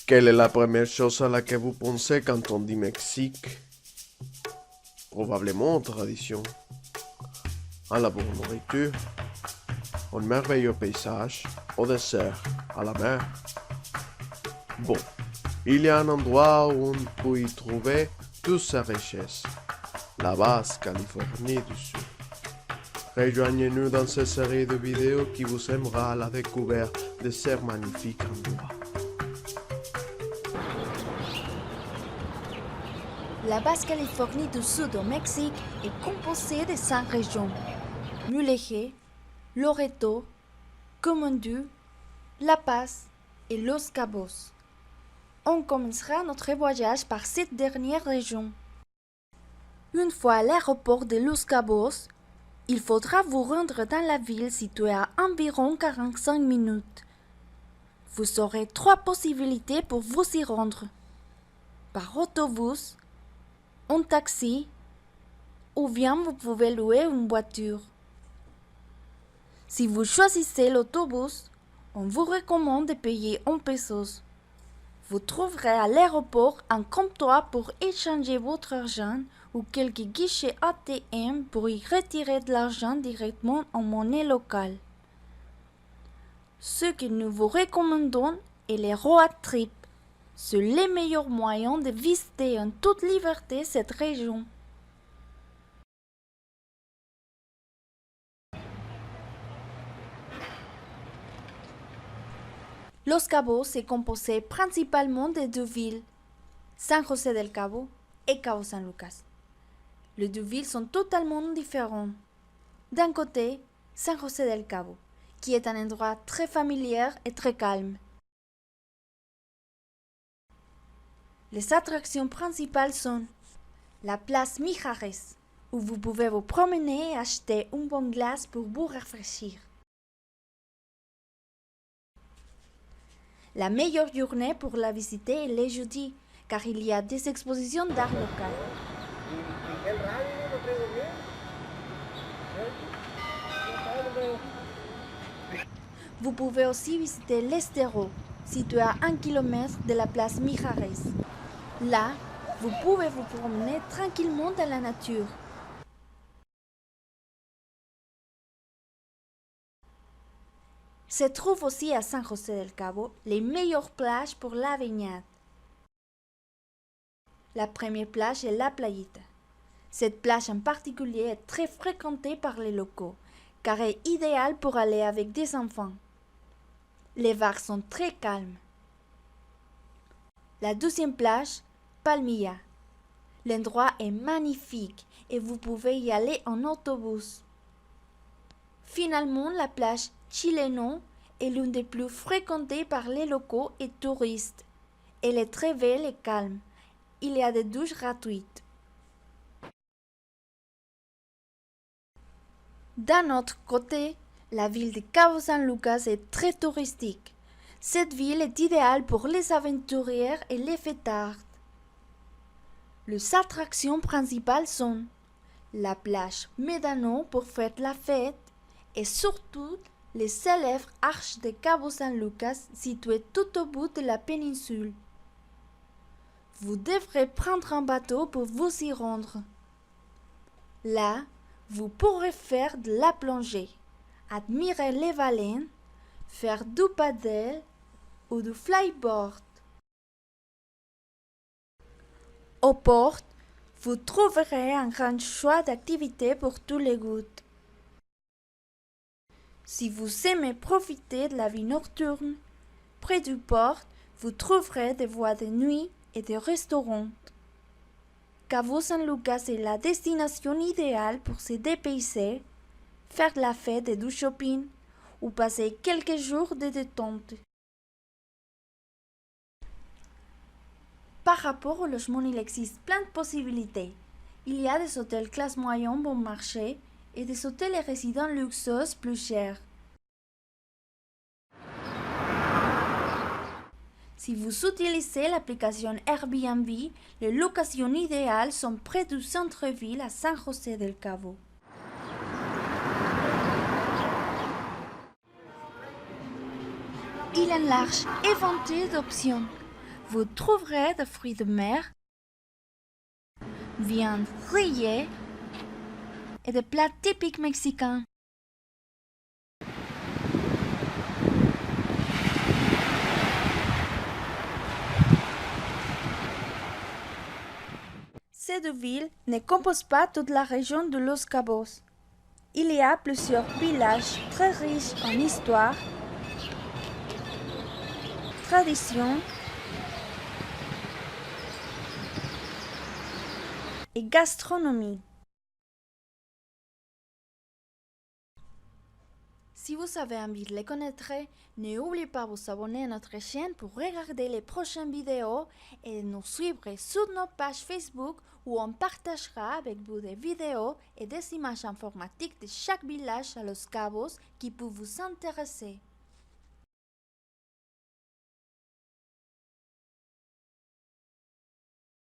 Quelle est la première chose à laquelle vous pensez quand on dit Mexique? Probablement tradition, à la bonne nourriture, un merveilleux paysage, au dessert, à la mer. Bon, il y a un endroit où on peut y trouver toute sa richesse, la basse Californie du Sud. Rejoignez-nous dans cette série de vidéos qui vous aimera à la découverte de ces magnifiques endroits. La Basse-Californie du Sud au Mexique est composée de 5 régions: Mulegé, Loreto, Comondú, La Paz et Los Cabos. On commencera notre voyage par cette dernière région. Une fois à l'aéroport de Los Cabos, il faudra vous rendre dans la ville située à environ 45 minutes. Vous aurez 3 possibilités pour vous y rendre: par autobus, en taxi, ou bien vous pouvez louer une voiture. Si vous choisissez l'autobus, on vous recommande de payer en pesos. Vous trouverez à l'aéroport un comptoir pour échanger votre argent ou quelques guichets ATM pour y retirer de l'argent directement en monnaie locale. Ce que nous vous recommandons est les road trips. C'est le meilleur moyen de visiter en toute liberté cette région. Los Cabos est composé principalement de 2 villes, San José del Cabo et Cabo San Lucas. Les 2 villes sont totalement différentes. D'un côté, San José del Cabo, qui est un endroit très familier et très calme. Les attractions principales sont la place Mijares, où vous pouvez vous promener et acheter une bonne glace pour vous rafraîchir. La meilleure journée pour la visiter est le jeudi, car il y a des expositions d'art local. Vous pouvez aussi visiter l'Estero, situé à 1 km de la place Mijares. Là, vous pouvez vous promener tranquillement dans la nature. Se trouve aussi à San José del Cabo les meilleures plages pour la baignade. La première plage est La Playita. Cette plage en particulier est très fréquentée par les locaux, car elle est idéale pour aller avec des enfants. Les vagues sont très calmes. La deuxième plage, Palmilla. L'endroit est magnifique et vous pouvez y aller en autobus. Finalement, la plage Chileno est l'une des plus fréquentées par les locaux et touristes. Elle est très belle et calme. Il y a des douches gratuites. D'un autre côté, la ville de Cabo San Lucas est très touristique. Cette ville est idéale pour les aventuriers et les fêtards. Les attractions principales sont la plage Médano pour faire la fête et surtout les célèbres arches de Cabo San Lucas situées tout au bout de la péninsule. Vous devrez prendre un bateau pour vous y rendre. Là, vous pourrez faire de la plongée, admirer les baleines, faire du paddle ou du flyboard. Aux portes, vous trouverez un grand choix d'activités pour tous les goûts. Si vous aimez profiter de la vie nocturne, près du port, vous trouverez des voies de nuit et des restaurants. Cabo San Lucas est la destination idéale pour se dépayser, faire de la fête et du shopping ou passer quelques jours de détente. Par rapport au logement, il existe plein de possibilités. Il y a des hôtels classe moyenne bon marché et des hôtels et résidents luxueux plus chers. Si vous utilisez l'application Airbnb, les locations idéales sont près du centre-ville à San José del Cabo. Il y a un large éventail d'options. vous trouverez des fruits de mer, viande grillée et des plats typiques mexicains. Cette ville ne compose pas toute la région de Los Cabos. Il y a plusieurs villages très riches en histoire, tradition et gastronomie. Si vous avez envie de les connaître, n'oubliez pas de vous abonner à notre chaîne pour regarder les prochaines vidéos et de nous suivre sur nos pages Facebook où on partagera avec vous des vidéos et des images informatiques de chaque village à Los Cabos qui peuvent vous intéresser.